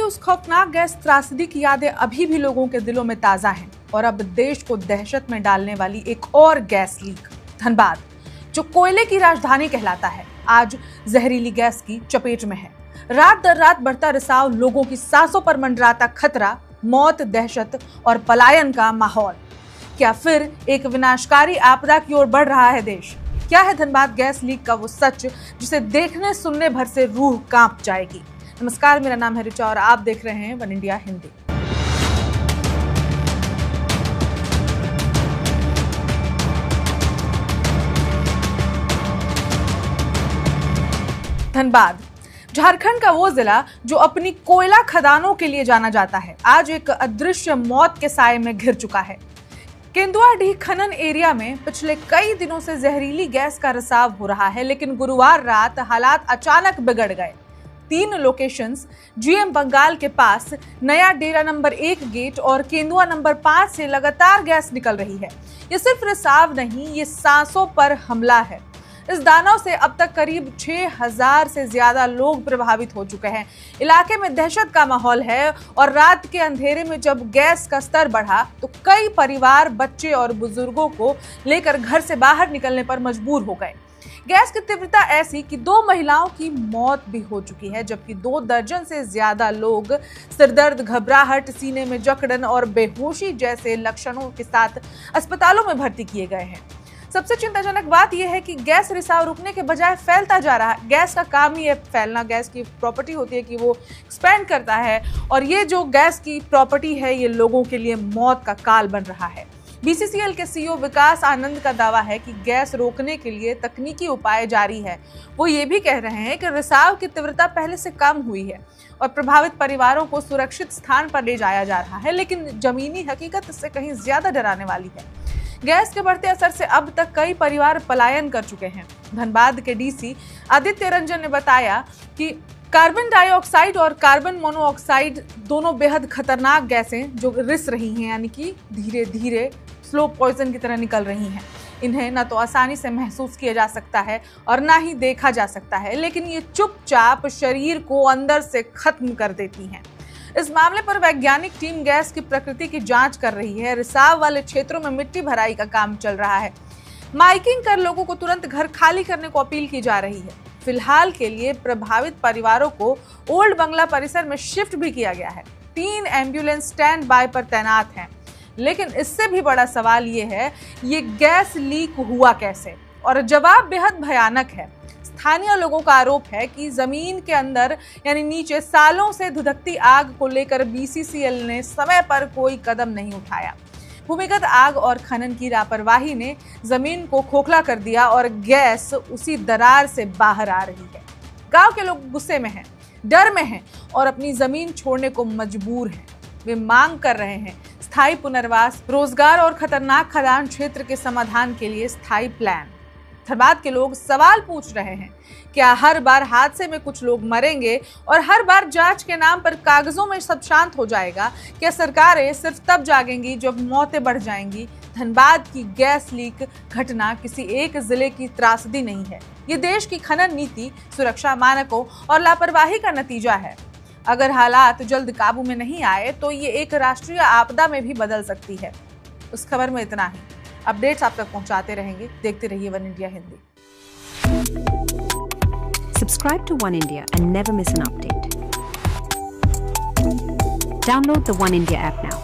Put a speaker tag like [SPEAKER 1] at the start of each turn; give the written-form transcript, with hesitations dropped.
[SPEAKER 1] उस खौफनाक गैस त्रासदी की यादें अभी भी लोगों के दिलों में ताजा हैं और अब देश को दहशत में डालने वाली एक और गैस लीक, धनबाद, जो कोयले की राजधानी कहलाता है, आज जहरीली गैस की चपेट में है। रात दर रात बढ़ता रिसाव, लोगों की सांसों पर मंडराता खतरा, मौत, दहशत और पलायन का माहौल। क्या फिर एक विनाशकारी आपदा की ओर बढ़ रहा है देश? क्या है धनबाद गैस लीक का वो सच जिसे देखने सुनने भर से रूह कांप जाएगी? नमस्कार, मेरा नाम है ऋचा और आप देख रहे हैं वन इंडिया हिंदी। धनबाद, झारखंड का वो जिला जो अपनी कोयला खदानों के लिए जाना जाता है, आज एक अदृश्य मौत के साए में घिर चुका है। केंदुआडीह खनन एरिया में पिछले कई दिनों से जहरीली गैस का रिसाव हो रहा है, लेकिन गुरुवार रात हालात अचानक बिगड़ गए। 3 लोकेशंस जीएम बंगाल के पास, नया डेरा नंबर 1 गेट और केंदुआ नंबर 5 से लगातार गैस निकल रही है। ये सिर्फ रिसाव नहीं, ये सांसों पर हमला है। इस दानव से अब तक करीब 6000 से ज्यादा लोग प्रभावित हो चुके हैं। इलाके में दहशत का माहौल है और रात के अंधेरे में जब गैस का स्तर बढ़ा तो कई परिवार बच्चे और बुजुर्गों को लेकर घर से बाहर निकलने पर मजबूर हो गए। गैस की तीव्रता ऐसी कि 2 महिलाओं की मौत भी हो चुकी है, जबकि 2 दर्जन से ज्यादा लोग सिरदर्द, घबराहट, सीने में जकड़न और बेहोशी जैसे लक्षणों के साथ अस्पतालों में भर्ती किए गए हैं। सबसे चिंताजनक बात यह है कि गैस रिसाव रुकने के बजाय फैलता जा रहा है। गैस का काम ही है फैलना। गैस की प्रॉपर्टी होती है कि वो एक्सपेंड करता है और ये जो गैस की प्रॉपर्टी है ये लोगों के लिए मौत का काल बन रहा है। बीसीसीएल के सीईओ विकास आनंद का दावा है कि गैस रोकने के लिए तकनीकी उपाय जारी है। वो ये भी कह रहे हैं कि रिसाव की तीव्रता पहले से कम हुई है और प्रभावित परिवारों को सुरक्षित स्थान पर ले जाया जा रहा है, लेकिन जमीनी हकीकत इससे कहीं ज्यादा डराने वाली है। गैस के बढ़ते असर से अब तक कई परिवार पलायन कर चुके हैं। धनबाद के डीसी आदित्य रंजन ने बताया कि कार्बन डाइऑक्साइड और कार्बन मोनोऑक्साइड दोनों बेहद खतरनाक गैसें जो रिस रही हैं, यानी कि धीरे धीरे स्लो पॉइजन की तरह निकल रही हैं। इन्हें न तो आसानी से महसूस किया जा सकता है और ना ही देखा जा सकता है, लेकिन ये चुपचाप शरीर को अंदर से खत्म कर देती हैं। इस मामले पर वैज्ञानिक टीम गैस की प्रकृति की जांच कर रही है। रिसाव वाले क्षेत्रों में मिट्टी भराई का काम चल रहा है। माइकिंग कर लोगों को तुरंत घर खाली करने को अपील की जा रही है। फिलहाल के लिए प्रभावित परिवारों को ओल्ड बंगला परिसर में शिफ्ट भी किया गया है। 3 एम्बुलेंस स्टैंड बाय पर तैनात हैं। लेकिन इससे भी बड़ा सवाल ये है, ये गैस लीक हुआ कैसे? और जवाब बेहद भयानक है। स्थानीय लोगों का आरोप है कि जमीन के अंदर यानी नीचे सालों से धुधकती आग को लेकर बीसीसीएल ने समय पर कोई कदम नहीं उठाया। भूमिगत आग और खनन की लापरवाही ने जमीन को खोखला कर दिया और गैस उसी दरार से बाहर आ रही है। गांव के लोग गुस्से में हैं, डर में हैं और अपनी जमीन छोड़ने को मजबूर हैं। वे मांग कर रहे हैं स्थायी पुनर्वास, रोजगार और खतरनाक खदान क्षेत्र के समाधान के लिए स्थायी प्लान। धनबाद के लोग सवाल पूछ रहे हैं, क्या हर बार हादसे में कुछ लोग मरेंगे और हर बार जांच के नाम पर कागजों में सब शांत हो जाएगा? क्या सरकारें सिर्फ तब जागेंगी जब मौतें बढ़ जाएंगी? धनबाद की गैस लीक घटना किसी एक जिले की त्रासदी नहीं है, ये देश की खनन नीति, सुरक्षा मानकों और लापरवाही का नतीजा है। अगर हालात जल्द काबू में नहीं आए तो ये एक राष्ट्रीय आपदा में भी बदल सकती है। उस खबर में इतना ही। अपडेट्स आप तक पहुंचाते रहेंगे। देखते रहिए one India Hindi.
[SPEAKER 2] Subscribe to One India and never miss an update. Download the One India app now.